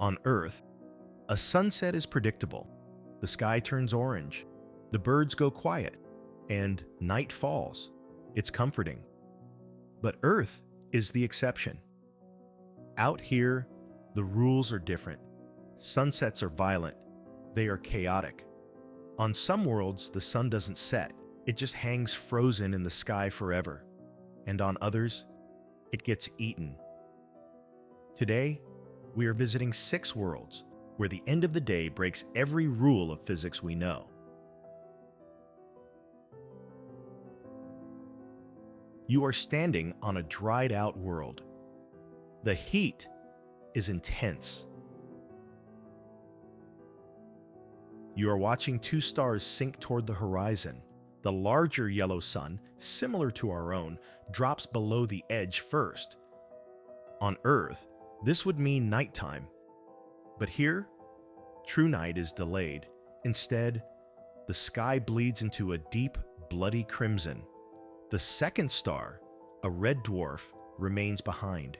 On Earth, a sunset is predictable. The sky turns orange, the birds go quiet, and night falls. It's comforting. But Earth is the exception. Out here, the rules are different. Sunsets are violent. They are chaotic. On some worlds, the sun doesn't set. It just hangs frozen in the sky forever. And on others, it gets eaten. Today, we are visiting 6 worlds where the end of the day breaks every rule of physics we know. You are standing on a dried-out world. The heat is intense. You are watching 2 stars sink toward the horizon. The larger yellow sun, similar to our own, drops below the edge first. On Earth, this would mean nighttime. But here, true night is delayed. Instead, the sky bleeds into a deep, bloody crimson. The second star, a red dwarf, remains behind.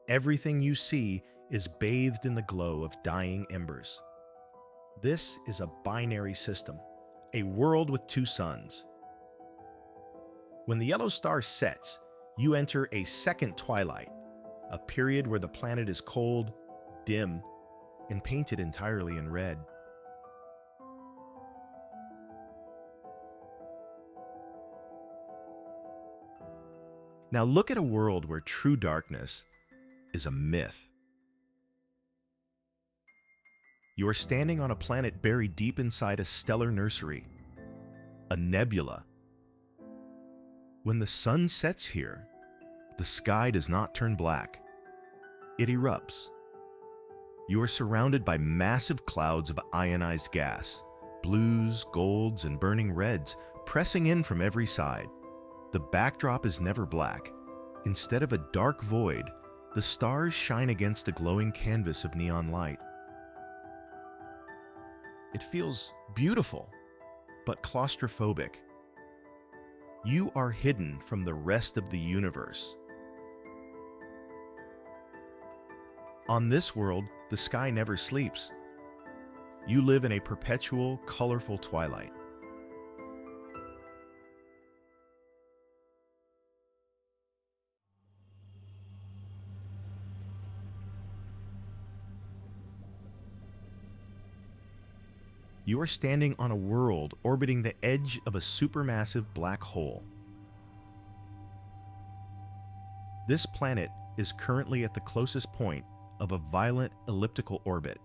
Everything you see is bathed in the glow of dying embers. This is a binary system, a world with 2 suns. When the yellow star sets, you enter a second twilight, a period where the planet is cold, dim, and painted entirely in red. Now look at a world where true darkness is a myth. You are standing on a planet buried deep inside a stellar nursery, a nebula. When the sun sets here, the sky does not turn black. It erupts. You are surrounded by massive clouds of ionized gas, blues, golds, and burning reds pressing in from every side. The backdrop is never black. Instead of a dark void, the stars shine against a glowing canvas of neon light. It feels beautiful, but claustrophobic. You are hidden from the rest of the universe. On this world, the sky never sleeps. You live in a perpetual, colorful twilight. You are standing on a world orbiting the edge of a supermassive black hole. This planet is currently at the closest point of a violent elliptical orbit.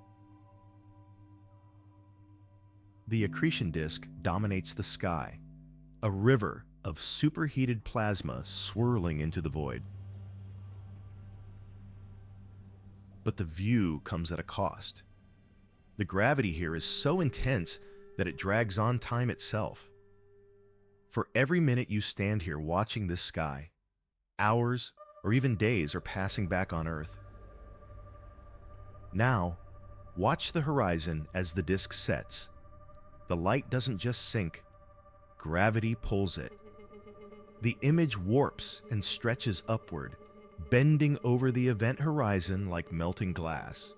The accretion disk dominates the sky, a river of superheated plasma swirling into the void. But the view comes at a cost. The gravity here is so intense that it drags on time itself. For every minute you stand here watching this sky, hours or even days are passing back on Earth. Now, watch the horizon as the disk sets. The light doesn't just sink, gravity pulls it. The image warps and stretches upward, bending over the event horizon like melting glass.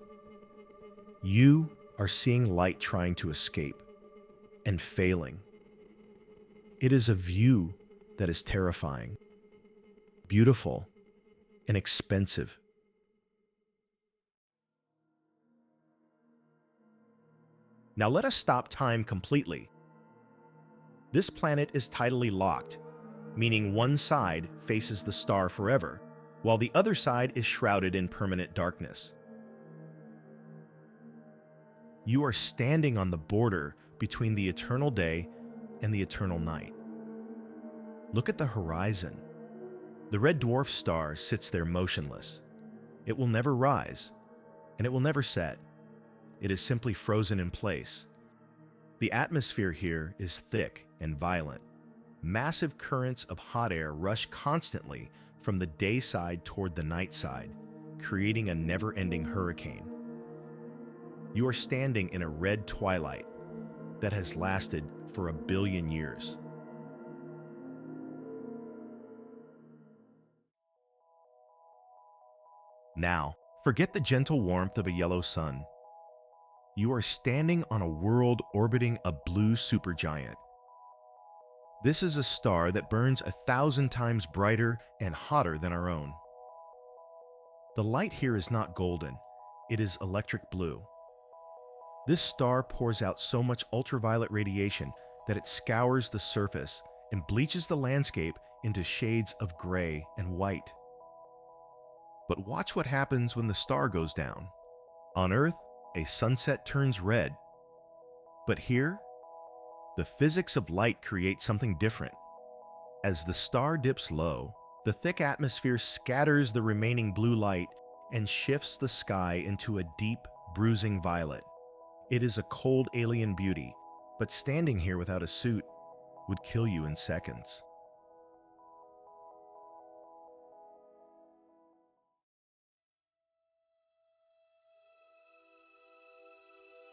You are seeing light trying to escape and failing. It is a view that is terrifying, beautiful, and expensive. Now let us stop time completely. This planet is tidally locked, meaning one side faces the star forever, while the other side is shrouded in permanent darkness. You are standing on the border between the eternal day and the eternal night. Look at the horizon. The red dwarf star sits there motionless. It will never rise, and it will never set. It is simply frozen in place. The atmosphere here is thick and violent. Massive currents of hot air rush constantly from the day side toward the night side, creating a never-ending hurricane. You are standing in a red twilight that has lasted for 1 billion years. Now, Forget the gentle warmth of a yellow sun. You are standing on a world orbiting a blue supergiant. This is a star that burns 1,000 times brighter and hotter than our own. The light here is not golden, it is electric blue. This star pours out so much ultraviolet radiation that it scours the surface and bleaches the landscape into shades of gray and white. But watch what happens when the star goes down. On Earth, a sunset turns red. But here, the physics of light creates something different. As the star dips low, the thick atmosphere scatters the remaining blue light and shifts the sky into a deep, bruising violet. It is a cold alien beauty, but standing here without a suit would kill you in seconds.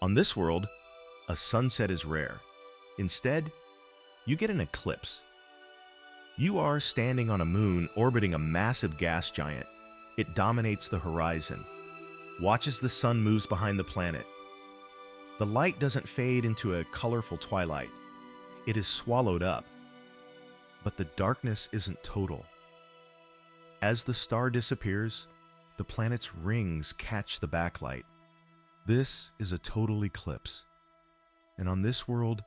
On this world, a sunset is rare. Instead, you get an eclipse. You are standing on a moon orbiting a massive gas giant. It dominates the horizon. Watch as the sun moves behind the planet. The light doesn't fade into a colorful twilight. It is swallowed up. But the darkness isn't total. As the star disappears, the planet's rings catch the backlight. This is a total eclipse. And on this world,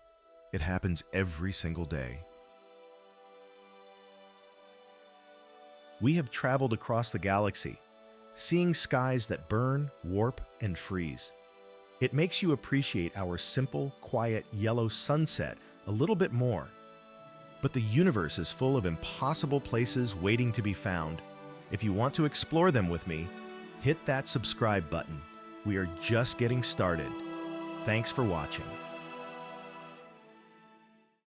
it happens every single day. We have traveled across the galaxy, seeing skies that burn, warp, and freeze. It makes you appreciate our simple, quiet, yellow sunset a little bit more. But the universe is full of impossible places waiting to be found. If you want to explore them with me, hit that subscribe button. We are just getting started. Thanks for watching.